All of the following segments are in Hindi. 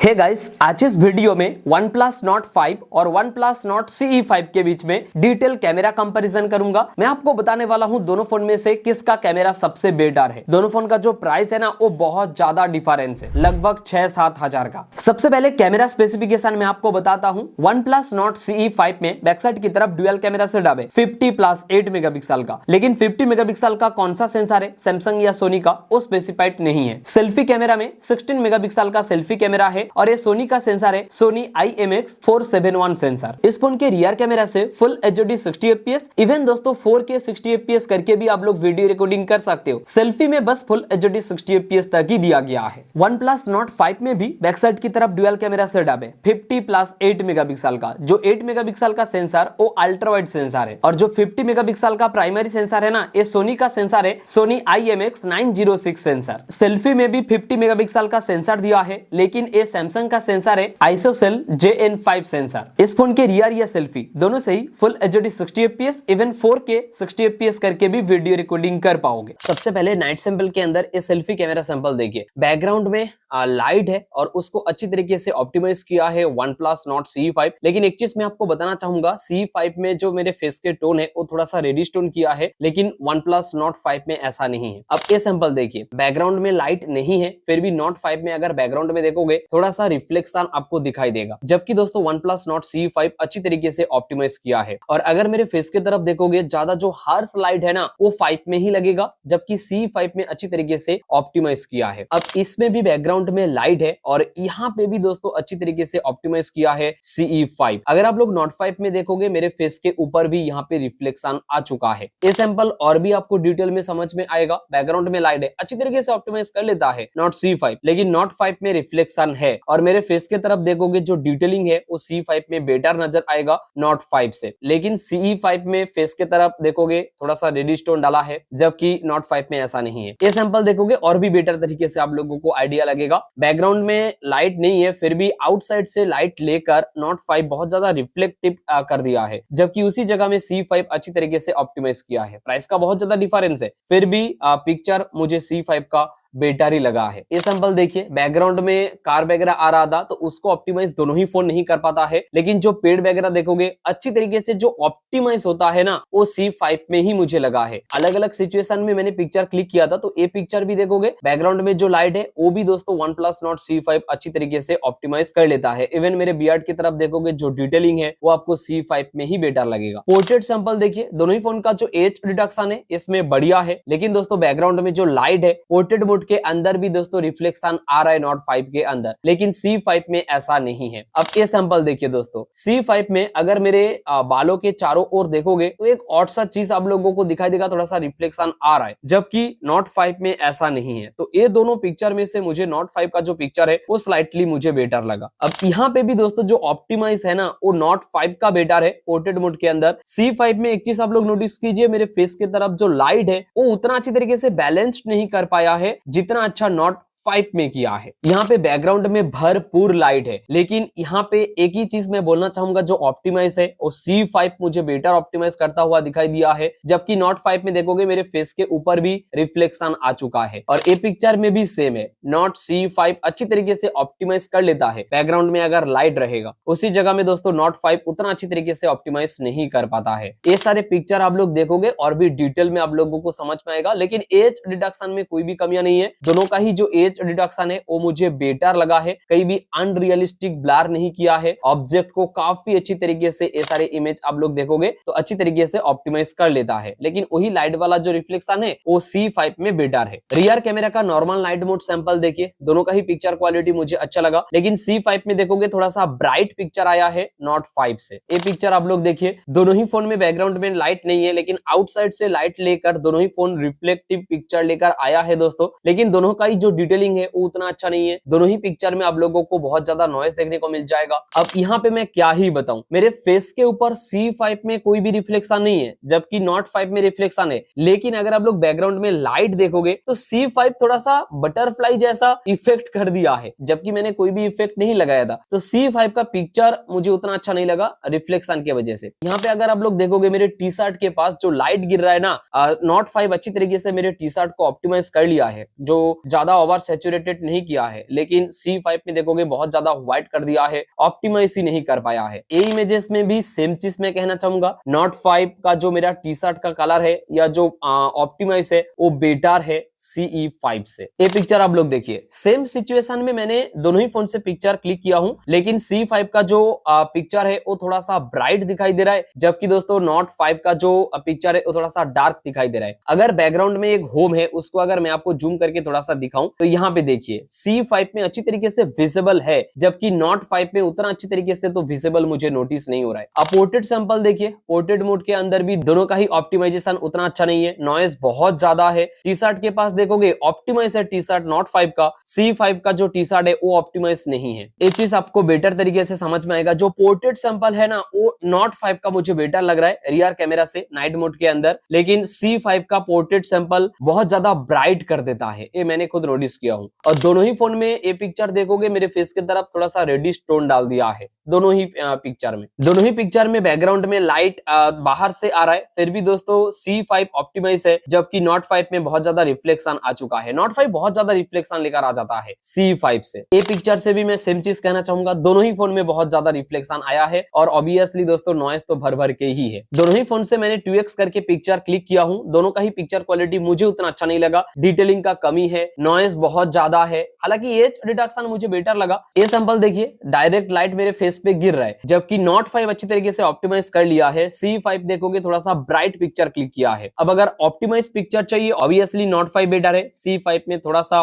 हे गाइस, आज इस वीडियो में OnePlus Nord 5 और OnePlus Nord CE 5 के बीच में डिटेल कैमरा कंपैरिजन करूंगा। मैं आपको बताने वाला हूं दोनों फोन में से किसका कैमरा सबसे बेटर है। दोनों फोन का जो प्राइस है ना वो बहुत ज्यादा डिफरेंस है, लगभग 6-7 हजार का। सबसे पहले कैमरा स्पेसिफिकेशन में आपको बताता हूं। OnePlus Nord CE 5 में बैक साइड की तरफ डुअल कैमरा सेटअप है 50+8 मेगापिक्सल का, लेकिन 50 मेगापिक्सल का कौन सा सेंसर है, सैमसंग या सोनी का, वो स्पेसिफाइड नहीं है। सेल्फी कैमरा में 16 मेगापिक्सल का सेल्फी कैमरा है और ये सोनी का सेंसर है, सोनी IMX471 सेंसर। इस फोन के रियर कैमरा से फुल HD 60 fps, इवन दोस्तों 4K 60 fps करके भी आप लोग वीडियो रिकॉर्डिंग कर सकते हो। सेल्फी में बस फुल HD 60 fps तक ही दिया गया है। OnePlus Nord 5 में भी बैक साइड की तरफ डुअल कैमरा सेटअप है 50+8 मेगापिक्सल का। जो 8 मेगापिक्सल का सेंसर वो अल्ट्रा वाइड सेंसर है और जो 50 मेगापिक्सल का प्राइमरी सेंसर है ना, ये सोनी का सेंसर है, सोनी IMX906 सेंसर। सेल्फी में भी 50 मेगापिक्सल का सेंसर दिया है, लेकिन ये सैमसंग का सेंसर है ISOCELL JN5 सेंसर। इस फोन के रियर या सेल्फी दोनों से ही full HD 60 fps, even 4K 60 fps करके भी वीडियो रिकॉर्डिंग कर पाओगे। सबसे पहले नाइट सैंपल के अंदर ये सेल्फी कैमरा सैंपल देखिए। बैकग्राउंड में लाइट है और उसको अच्छी तरीके से ऑप्टिमाइज किया है OnePlus Nord CE 5। लेकिन एक चीज मैं आपको बताना चाहूंगा, CE 5 में जो मेरे फेस के टोन है वो थोड़ा सा रेडिश टोन किया है, लेकिन OnePlus Nord 5 में ऐसा नहीं है। अब ये सैंपल देखिए, बैकग्राउंड में लाइट नहीं है, फिर भी Nord 5 में अगर बैकग्राउंड में देखोगे थोड़ा सा रिफ्लेक्शन आपको दिखाई देगा, जबकि दोस्तों OnePlus Nord CE 5 अच्छी तरीके से ऑप्टिमाइज किया है। और अगर मेरे फेस की तरफ देखोगे, ज्यादा जो हार्श लाइट है ना वो 5 में ही लगेगा, जबकि CE 5 में अच्छी तरीके से ऑप्टिमाइज किया है। अब इसमें भी बैकग्राउंड में लाइट है और यहाँ पे भी दोस्तों अच्छी तरीके से ऑप्टिमाइज किया है CE 5। अगर आप लोग Nord 5 में देखोगे, मेरे फेस के ऊपर भी यहाँ पे रिफ्लेक्शन आ चुका है। ये सैंपल और भी आपको डिटेल में समझ में आएगा। बैकग्राउंड में लाइट है, अच्छी तरीके से ऑप्टिमाइज कर लेता है Nord CE 5, लेकिन Nord 5 में रिफ्लेक्शन है। और मेरे फेस के तरफ देखोगे, जो डिटेलिंग है वो CE 5 में बेटर नजर आएगा Nord 5 से, लेकिन CE 5 में फेस के तरफ देखोगे थोड़ा सा रेडिश टोन डाला है, जबकि Nord 5 में ऐसा नहीं है। ये सैंपल देखोगे और भी बेटर तरीके से आप लोगों को आइडिया लगेगा। बैकग्राउंड में लाइट नहीं है, फिर भी आउटसाइड से लाइट लेकर Nord 5 बहुत ज्यादा रिफ्लेक्टिव कर दिया है, जबकि उसी जगह में CE 5 अच्छी तरीके से ऑप्टिमाइज किया है। प्राइस का बहुत ज्यादा डिफरेंस है, फिर भी पिक्चर मुझे CE 5 का बेटर ही लगा है। ये सैंपल देखिए, बैकग्राउंड में कार वगैरह आ रहा था तो उसको ऑप्टिमाइज दोनों ही फोन नहीं कर पाता है, लेकिन जो पेड़ वगैरह देखोगे अच्छी तरीके से जो ऑप्टिमाइज होता है ना वो CE 5 में ही मुझे लगा है। अलग अलग सिचुएशन में मैंने पिक्चर क्लिक किया था तो ये पिक्चर भी देखोगे, बैकग्राउंड में जो लाइट है वो भी दोस्तों OnePlus Nord CE 5 अच्छी तरीके से ऑप्टिमाइज कर लेता है। इवन मेरे बियर्ड की तरफ देखोगे, जो डिटेलिंग है वो आपको CE 5 में ही बेटर लगेगा। पोर्ट्रेट सैंपल देखिए, दोनों ही फोन का जो एज रिडक्शन है इसमें बढ़िया है, लेकिन दोस्तों बैकग्राउंड में जो लाइट है पोर्ट्रेट मोड के अंदर भी दोस्तों रिफ्लेक्शन आ रहा है Nord 5 के अंदर, लेकिन CE 5 में ऐसा नहीं है। अब ये सैंपल देखिए दोस्तों, CE 5 में अगर मेरे बालों के चारों ओर देखोगे तो एक और सा चीज आप लोगों को दिखाई देगा, थोड़ा सा रिफ्लेक्शन आ रहा है, जबकि Nord 5 में ऐसा नहीं है। तो ये दोनों पिक्चर में से मुझे Nord 5 का जो पिक्चर है वो स्लाइटली मुझे बेटर लगा। अब यहाँ पे भी दोस्तों जो ऑप्टिमाइज है ना वो Nord 5 का बेटर है पोर्ट्रेट मोड के अंदर। CE 5 में एक चीज आप लोग नोटिस कीजिए, मेरे फेस की तरफ जो लाइट है वो उतना अच्छी तरीके से बैलेंस नहीं कर पाया है जितना अच्छा Nord 5 में किया है। यहाँ पे बैकग्राउंड में भरपूर लाइट है, लेकिन यहाँ पे एक ही चीज मैं बोलना चाहूंगा, जो ऑप्टिमाइज है वो CE 5 मुझे बेटर ऑप्टिमाइज करता हुआ दिखाई दिया है, जबकि Nord 5 में देखोगे मेरे फेस के ऊपर भी रिफ्लेक्शन आ चुका है। और ये पिक्चर में भी सेम है, Nord CE 5 अच्छी तरीके से ऑप्टिमाइज कर लेता है बैकग्राउंड में अगर लाइट रहेगा, उसी जगह में दोस्तों Nord 5 उतना अच्छी तरीके से ऑप्टिमाइज नहीं कर पाता है। ये सारे पिक्चर आप लोग देखोगे और भी डिटेल में आप लोगों को समझ में आएगा, लेकिन एज रिडक्शन में कोई भी कमियां नहीं है। दोनों का ही जो एज रिडक्शन है वो मुझे बेटर लगा है, कहीं भी अनरियलिस्टिक ब्लर नहीं किया है। ऑब्जेक्ट को काफी अच्छी तरीके से ये सारे इमेज आप लोग देखोगे तो अच्छी तरीके से ऑप्टिमाइज कर लेता है, लेकिन वही लाइट वाला जो रिफ्लेक्शन है वो CE 5 में बेटर है। रियर कैमरा का नॉर्मल नाइट मोड सैंपल देखिए, दोनों का ही पिक्चर क्वालिटी मुझे अच्छा लगा, लेकिन CE 5 में देखोगे थोड़ा सा ब्राइट पिक्चर आया है Nord 5 से। ये पिक्चर आप लोग देखिए, दोनों ही फोन में बैकग्राउंड में लाइट नहीं है, लेकिन आउटसाइड से लाइट लेकर दोनों ही फोन रिफ्लेक्टिव पिक्चर लेकर आया है दोस्तों, लेकिन दोनों का ही जो डिटेलिंग है वो उतना अच्छा नहीं है। दोनों ही पिक्चर में आप लोगों को बहुत ज्यादा नॉइज देखने को मिल जाएगा। अब यहाँ पे मैं क्या ही बताऊं, मेरे फेस के ऊपर CE 5 में कोई भी रिफ्लेक्शन नहीं है, जबकि Nord 5 में रिफ्लेक्शन है। लेकिन अगर आप लोग बैकग्राउंड में लाइट देखोगे तो CE 5 थोड़ा सा बटरफ्लाई जैसा इफेक्ट कर दिया है, जबकि मैंने कोई भी इफेक्ट नहीं लगाया था। तो CE 5 का पिक्चर मुझे उतना अच्छा नहीं लगा रिफ्लेक्शन की वजह से। यहाँ पे अगर आप लोग देखोगे, मेरे टी शर्ट के पास जो लाइट गिर रहा है ना, Nord 5 अच्छी तरीके से मेरे टी शर्ट को ऑप्टिमाइज कर लिया है। जो ज्यादा ओवर सैचुरेटेड नहीं किया है, लेकिन C5 में देखोगे बहुत ज्यादा व्हाइट कर दिया है, ऑप्टिमाइज ही नहीं कर पाया है। ये इमेजेस में भी सेम चीज मैं कहना चाहूंगा, नोट 5 का जो मेरा टी शर्ट का कलर है या जो ऑप्टिमाइज है वो बेटर है CE5 से। ये पिक्चर आप लोग देखिए, सेम सिचुएशन में मैंने दोनों ही फोन से पिक्चर क्लिक किया हूं, लेकिन C5 का जो पिक्चर है वो थोड़ा सा ब्राइट दिखाई दे रहा है, जबकि दोस्तों नोट 5 का जो पिक्चर है वो थोड़ा सा डार्क दिखाई दे रहा है। अगर बैकग्राउंड में एक होम है, उसको अगर मैं आपको जूम करके थोड़ा सा दिखाऊं तो यहाँ पे देखिए C5 में अच्छी तरीके से विजिबल है, जबकि नोट 5 में उतना अच्छी तरीके से तो विजिबल मुझे नोटिस नहीं हो रहा है। अब पोर्ट्रेट सैंपल देखिए, पोर्ट्रेट मोड के अंदर भी दोनों का ही ऑप्टिमाइजेशन उतना अच्छा नहीं है, नॉइज बहुत ज्यादा है। टी शर्ट के पास देखोगे ऑप्टिमाइज है टी शर्ट नोट 5 का, C5 का जो टी शर्ट है वो ऑप्टिमाइज नहीं है। ये चीज आपको बेटर तरीके से समझ में आएगा। जो पोर्ट्रेट सैंपल है ना वो नोट 5 का मुझे बेटर लग रहा है रियर कैमरा से नाइट मोड के अंदर, लेकिन C5 का पोर्ट्रेट सैंपल बहुत ज्यादा ब्राइट कर देता है, ये मैंने खुद नोटिस किया हूं। और दोनों ही फोन में ये पिक्चर देखोगे मेरे फेस की तरफ थोड़ा सा रेडिश टोन डाल दिया है दोनों ही पिक्चर में बैकग्राउंड में लाइट बाहर से आ रहा है, फिर भी दोस्तों C5 ऑप्टिमाइज है, जबकि नोट 5 में बहुत ज्यादा रिफ्लेक्शन आ चुका है। नोट 5 बहुत ज्यादा रिफ्लेक्शन लेकर आ जाता है C5 से। ये पिक्चर से भी मैं सेम चीज कहना चाहूंगा, दोनों ही फोन में बहुत ज्यादा रिफ्लेक्शन आया है और ऑब्वियसली दोस्तों नॉइस तो भर भर के ही है। दोनों ही फोन से मैंने 2x करके पिक्चर क्लिक किया हूं, दोनों का ही पिक्चर क्वालिटी मुझे उतना अच्छा नहीं लगा, डिटेलिंग का कमी है, नॉइस बहुत ज्यादा है, हालांकि एज रिडक्शन मुझे बेटर लगा। ये सैंपल देखिए, डायरेक्ट लाइट मेरे फेस पे गिर रहा है, जबकि नोट 5 अच्छी तरीके से ऑप्टिमाइज कर लिया है। C5 देखोगे थोड़ा सा ब्राइट पिक्चर क्लिक किया है। अब अगर ऑप्टिमाइज पिक्चर चाहिए ऑब्वियसली नोट 5 बेटर है, C5 में थोड़ा सा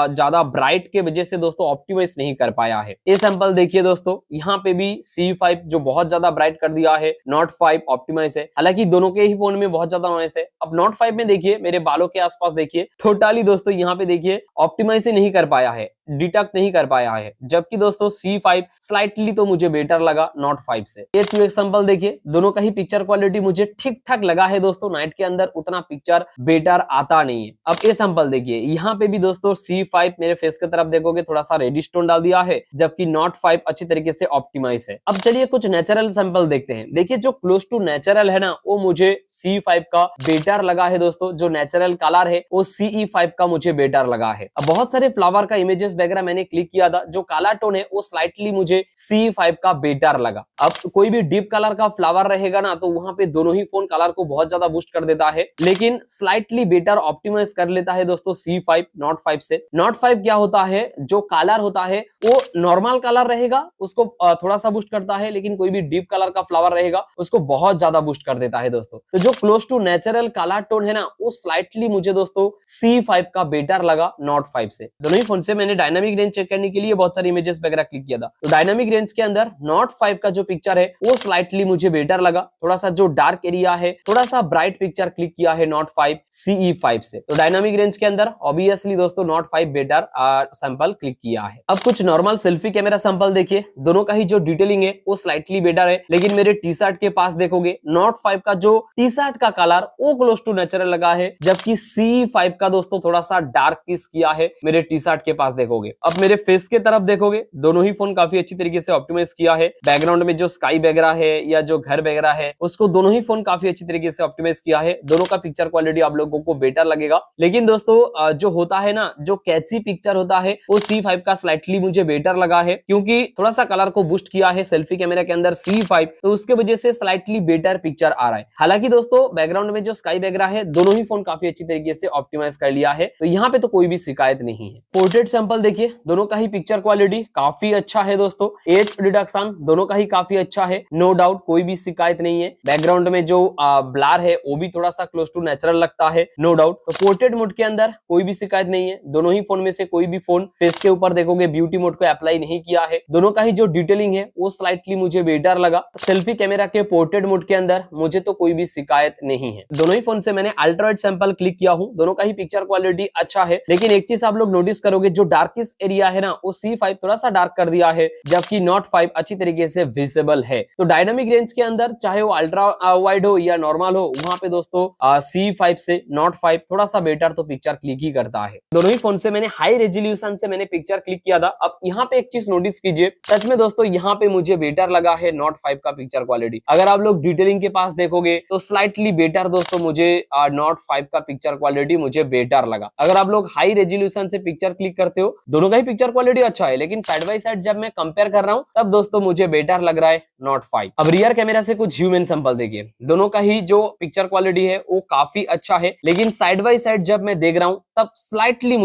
ज्यादा ब्राइट के वजह से दोस्तों ऑप्टिमाइज नहीं कर पाया है। ये सैंपल देखिए दोस्तों, यहाँ पे भी C5 जो बहुत ज्यादा ब्राइट कर दिया है, नोट 5 ऑप्टिमाइज है, हालांकि दोनों के ही फोन में बहुत ज्यादा नॉइस है। अब नोट 5 में देखिए मेरे बालों के आसपास देखिए, टोटली दोस्तों यहाँ पे देखिए ऑप्टिमाइज ही नहीं कर पाया है, डिटेक्ट नहीं कर पाया है, जबकि दोस्तों C5 स्लाइटली तो मुझे बेटर लगा नोट 5 से। ये 2 एग्जांपल देखिए, दोनों का ही पिक्चर क्वालिटी मुझे ठीक ठाक लगा है दोस्तों, नाइट के अंदर उतना पिक्चर बेटर आता नहीं है। अब ये सैंपल देखिए, यहाँ पे भी दोस्तों C5 मेरे फेस की तरफ देखोगे थोड़ा सा रेडिश टोन डाल दिया है, जबकि नोट 5 अच्छी तरीके से ऑप्टिमाइज है। अब चलिए कुछ नेचुरल सैंपल देखते हैं। देखिए जो क्लोज टू नेचुरल है ना वो मुझे C5 का बेटर लगा है दोस्तों, जो नेचुरल कलर है वो CE5 का मुझे बेटर लगा है। अब बहुत सारे फ्लावर का इमेजेस वगैरह मैंने क्लिक किया था, जो काला टोन है वो स्लाइटली मुझे C5 का बेटर लगा। अब कोई भी डीप कलर का फ्लावर रहेगा ना तो वहां पे दोनों ही फोन कलर को बहुत ज्यादा बूस्ट कर देता है, लेकिन स्लाइटली बेटर ऑप्टिमाइज कर लेता है दोस्तों C5 नोट 5 से। नोट 5 क्या होता है, जो कलर होता है वो नॉर्मल कलर रहेगा उसको थोड़ा सा बूस्ट करता है, लेकिन कोई भी डीप कलर का फ्लावर रहेगा उसको बहुत ज्यादा बूस्ट कर देता है दोस्तों। तो जो close to natural colour tone है ना वो स्लाइटली मुझे दोस्तों C5 का बेटर लगा नोट 5 से। दोनों ही फोन से मैंने डायनामिक रेंज चेक करने के लिए बहुत सारी इमेजेस वगैरह क्लिक किया था, तो डायनामिक रेंज के अंदर नोट 5 का जो पिक्चर है वो स्लाइटली मुझे बेटर लगा। थोड़ा सा जो डार्क एरिया है, थोड़ा सा ब्राइट पिक्चर क्लिक किया है नोट 5 CE5 से। तो डायनामिक रेंज के अंदर ऑब्वियसली दोस्तों नोट 5 बेटर सैंपल क्लिक किया है। अब कुछ नॉर्मल सेल्फी कैमरा सैंपल देखिए, दोनों का ही जो डिटेलिंग है वो स्लाइटली बेटर है, लेकिन मेरे टी शर्ट के पास देखोगे नोट 5 का जो टी शर्ट का कलर वो क्लोज टू नेचुरल लगा है, जबकि C5 का दोस्तों थोड़ा सा डार्क किस किया है मेरे टी शर्ट के पास देखोगे। अब मेरे फेस के तरफ देखोगे, दोनों ही फोन काफी अच्छी तरीके से ऑप्टिमाइज किया है। बैकग्राउंड में जो स्काई वगैरह है या जो घर वगैरह है उसको दोनों ही फोन काफी अच्छी तरीके से ऑप्टिमाइज किया है। दोनों का पिक्चर क्वालिटी आप लोगों को बेटर लगेगा, लेकिन दोस्तों जो होता है ना, जो कैची पिक्चर होता है वो C5 का स्लाइटली मुझे बेटर लगा है, क्योंकि थोड़ा सा कलर को बूस्ट किया है सेल्फी कैमरा के अंदर C5, तो उसके वजह से स्लाइटली बेटर पिक्चर आ रहा है। हालांकि दोस्तों बैकग्राउंड में जो स्काई वगैरह है दोनों ही फोन काफी अच्छी तरीके से ऑप्टिमाइज कर लिया है, तो यहाँ पे तो कोई भी शिकायत नहीं है। पोर्ट्रेट सैंपल देखिए, दोनों का ही पिक्चर क्वालिटी काफी अच्छा है दोस्तों, एज रिडक्शन दोनों का ही काफी अच्छा है, नो डाउट कोई भी शिकायत नहीं है। बैकग्राउंड में जो ब्लर है वो भी थोड़ा सा क्लोज टू नेचुरल लगता है, नो डाउट। तो पोर्ट्रेट मोड के अंदर कोई भी शिकायत नहीं है। दोनों ही फोन में से कोई भी फोन फेस के ऊपर देखोगे ब्यूटी मोड को अप्लाई नहीं किया है। दोनों का ही जो डिटेलिंग है वो स्लाइटली मुझे बेटर लगा। सेल्फी कैमरा के पोर्ट्रेट मोड के अंदर मुझे तो कोई भी शिकायत नहीं है। दोनों ही फोन से मैंने अल्ट्रा वाइड सैंपल क्लिक किया हूं, दोनों का ही पिक्चर क्वालिटी अच्छा है, लेकिन एक चीज आप लोग नोटिस करोगे, जो डार्क डार्केस्ट एरिया है ना वो C5 थोड़ा सा डार्क कर दिया है, जबकि Note 5 अच्छी तरीके से विजिबल है। तो डायनामिक रेंज के अंदर चाहे वो अल्ट्रा वाइड हो या नॉर्मल हो, वहां पे दोस्तों C5 से Note 5 थोड़ा सा बेटर तो पिक्चर क्लिक ही करता है। दोनों ही फोन से मैंने हाई रेजोल्यूशन से मैंने पिक्चर क्लिक किया था। अब यहाँ पे एक चीज नोटिस कीजिए, सच में दोस्तों यहाँ पे मुझे बेटर लगा है Note 5 का पिक्चर क्वालिटी। अगर आप लोग डिटेलिंग के पास देखोगे तो स्लाइटली बेटर दोस्तों मुझे Note 5 का पिक्चर क्वालिटी मुझे बेटर लगा। अगर आप लोग हाई रेजोल्यूशन से पिक्चर क्लिक करते हो, दोनों का ही पिक्चर क्वालिटी अच्छा है, लेकिन साइड बाय साइड जब मैं कंपेयर कर रहा हूं तब दोस्तों मुझे बेटर लग रहा है Note 5। अब रियर कैमरा से कुछ ह्यूमन सैंपल देखिए, दोनों का ही जो पिक्चर क्वालिटी है वो काफी अच्छा है, लेकिन साइड बाय साइड जब मैं देख रहा हूं तब स्लाइटली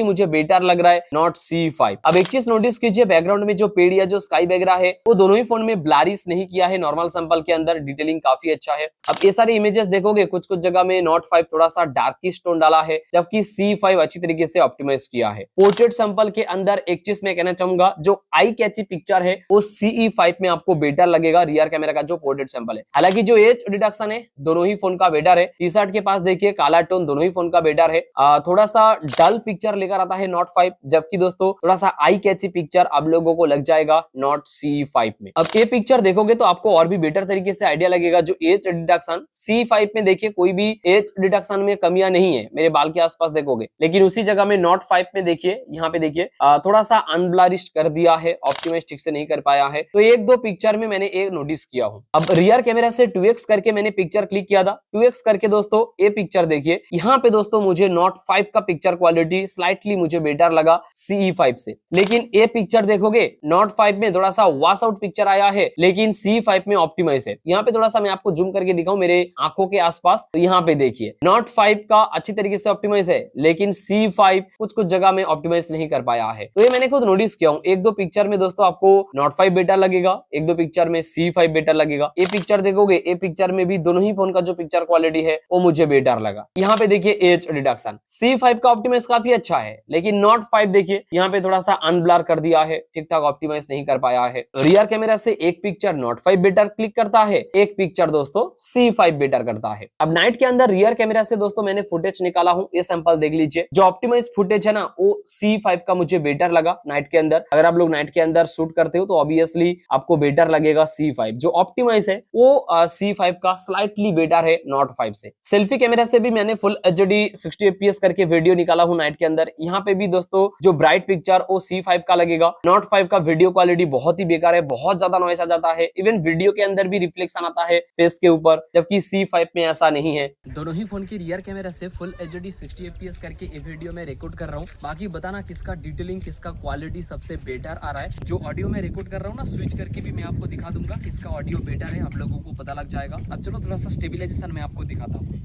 मुझे बेटर लग रहा है Note C5। अब एक चीज नोटिस कीजिए, बैकग्राउंड में जो पेड़ या जो स्काई बैकग्राउंड है वो दोनों ही फोन में ब्लरिश नहीं किया है, नॉर्मल सैंपल के अंदर डिटेलिंग काफी अच्छा है। अब ये सारे इमेजेस देखोगे, कुछ जगह में Note 5 थोड़ा सा डार्किश टोन डाला है, जबकि C5 अच्छी तरीके से ऑप्टिमाइज किया है। पोर्ट्रेट सैंपल के अंदर एक चीज मैं कहना चाहूंगा, जो आई कैची पिक्चर है वो CE5 में आपको बेटर लगेगा, रियर कैमरा का जो पोर्ट्रेट सैंपल है। हालांकि जो एज डिडक्शन है दोनों ही फोन का बेटर है। टी-शर्ट के पास देखिए काला टोन दोनों ही फोन का बेटर है। थोड़ा सा डल पिक्चर लेकर आता है Note 5, जबकि दोस्तों थोड़ा सा आई कैची पिक्चर आप लोगों को लग जाएगा Note C5 में। अब ये पिक्चर देखोगे तो आपको और भी बेटर तरीके से आइडिया लगेगा। जो एज डिडक्शन C5 में देखिए कोई भी एज डिडक्शन में कमियां नहीं है, मेरे बाल के आसपास देखोगे, लेकिन उसी जगह में Note 5 में देखिए, यहाँ पे देखिए थोड़ा सा अनब्लरिश कर दिया है, ऑप्टिमाइज ठीक से नहीं कर पाया है। तो एक दो पिक्चर में मैंने एक नोटिस किया हूं। अब रियर कैमरा से 2x करके मैंने पिक्चर क्लिक किया था, 2x करके दोस्तों ये पिक्चर देखिए, यहाँ पे दोस्तों मुझे Note 5 का पिक्चर क्वालिटी स्लाइटली मुझे बेटर लगा CE5 से। लेकिन ये पिक्चर देखोगे Note 5 में थोड़ा सा वॉश आउट पिक्चर आया है, लेकिन C5 में ऑप्टिमाइज है। यहाँ पे थोड़ा सा मैं आपको जूम करके दिखाऊं मेरे आंखों के आसपास, तो यहाँ पे देखिए Note 5 का अच्छी तरीके से ऑप्टिमाइज है, लेकिन C5 कुछ जगह में ऑप्टिमाइज नहीं कर पाया है। तो ये मैंने खुद नोटिस किया हूँ। एक दो पिक्चर में दोस्तों आपको Note 5 बेटर लगेगा, एक दो पिक्चर में C5 बेटर लगेगा। ये पिक्चर देखोगे, ये पिक्चर में भी दोनों ही फोन का जो पिक्चर क्वालिटी है वो मुझे बेटर लगा। यहाँ पे देखिए एज डिडक्शन, C5 का ऑप्टिमाइज काफी अच्छा है, लेकिन Note 5 देखिए यहाँ पे थोड़ा सा अनब्लर कर दिया है, ठीक ठाक ऑप्टिमाइज नहीं कर पाया है। रियर कैमरा से एक पिक्चर Note 5 बेटर क्लिक करता है, एक पिक्चर दोस्तों C5 बेटर करता है। अब नाइट के अंदर रियर कैमरा से दोस्तों मैंने फुटेज निकाला हूँ, ये सैंपल देख लीजिए। जो ऑप्टिमाइज फुटेज है ना वो C5 का मुझे बेटर लगा नाइट के अंदर। अगर आप लोग नाइट के अंदर शूट करते हो तो ऑब्वियसली आपको बेटर लगेगा C5। जो ऑप्टिमाइज है वो C5 का स्लाइटली बेटर है Note 5 से। सेल्फी कैमरा से भी मैंने फुल HD 60 fps करके वीडियो निकाला हूँ नाइट के अंदर। यहाँ पे भी दोस्तों जो ब्राइट पिक्चर वो C5 का लगेगा। Note 5 का वीडियो क्वालिटी बहुत ही बेकार है, बहुत ज्यादा नॉइस आ जाता है, इवन वीडियो के अंदर भी रिफ्लेक्शन आता है फेस के ऊपर, जबकि C5 में ऐसा नहीं है। दोनों ही फोन की रियर कैमरा से फुल HD 60 fps करके ये वीडियो में रिकॉर्ड कर रहा हूँ। बाकी बताना किसका डिटेलिंग, किसका क्वालिटी सबसे बेटर आ रहा है। जो ऑडियो में रिकॉर्ड कर रहा हूँ ना, स्विच करके भी मैं आपको दिखा दूंगा किसका ऑडियो बेटर है, आप लोगों को पता लग जाएगा। अब चलो थोड़ा सा स्टेबिलाइजेशन मैं आपको दिखाता हूँ।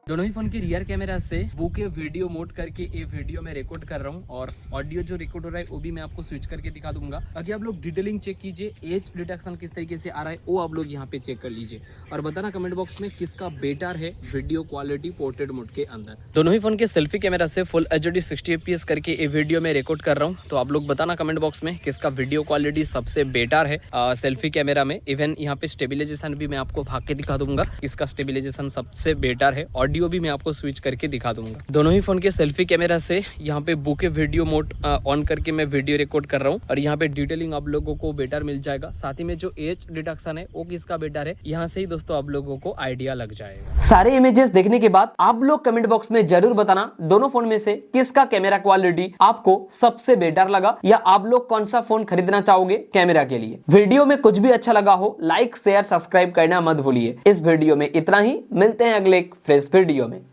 दोनों ही फोन की रियर कैमरा से बुके वीडियो मोड करके ये वीडियो में रिकॉर्ड कर रहा हूँ, और ऑडियो जो रिकॉर्ड हो रहा है वो भी मैं आपको स्विच करके दिखा दूंगा। बाकी आप लोग डिटेलिंग चेक कीजिए, एज डिटेक्शन किस तरीके से आ रहा है वो आप लोग यहाँ पे चेक कर लीजिए, और बताना कमेंट बॉक्स में किसका बेटर है वीडियो क्वालिटी पोर्ट्रेट मोड के अंदर। दोनों ही फोन के सेल्फी कैमरा से फुल HD 60 fps करके ये वीडियो में रिकॉर्ड कर रहा हूँ, तो आप लोग बताना कमेंट बॉक्स में किसका वीडियो क्वालिटी सबसे बेटर है सेल्फी कैमरा में। इवन यहाँ पे स्टेबिलाईजेशन भी मैं आपको भाग के दिखा दूंगा, किसका स्टेबिलाईजेशन सबसे बेटर है। ऑडियो भी मैं आपको स्विच करके दिखा दूंगा। दोनों ही फोन के सेल्फी कैमरा से यहाँ पे बुके वीडियो मोड ऑन करके मैं वीडियो रिकॉर्ड कर रहा हूँ, और यहाँ पे डिटेलिंग आप लोगों को बेटर मिल जाएगा। साथ ही में जो एज डिटेक्शन है वो किसका बेटर है, यहाँ से ही दोस्तों आप लोगों को आइडिया लग जाएगा। सारे इमेजेस देखने के बाद आप लोग कमेंट बॉक्स में जरूर बताना दोनों फोन में से किसका कैमरा क्वालिटी आपको सबसे बेटर लगा, या आप लोग कौन सा फोन खरीदना चाहोगे कैमरा के लिए। वीडियो में कुछ भी अच्छा लगा हो लाइक शेयर सब्सक्राइब करना मत भूलिए। इस वीडियो में इतना ही, मिलते हैं अगले एक फ्रेश वीडियो में।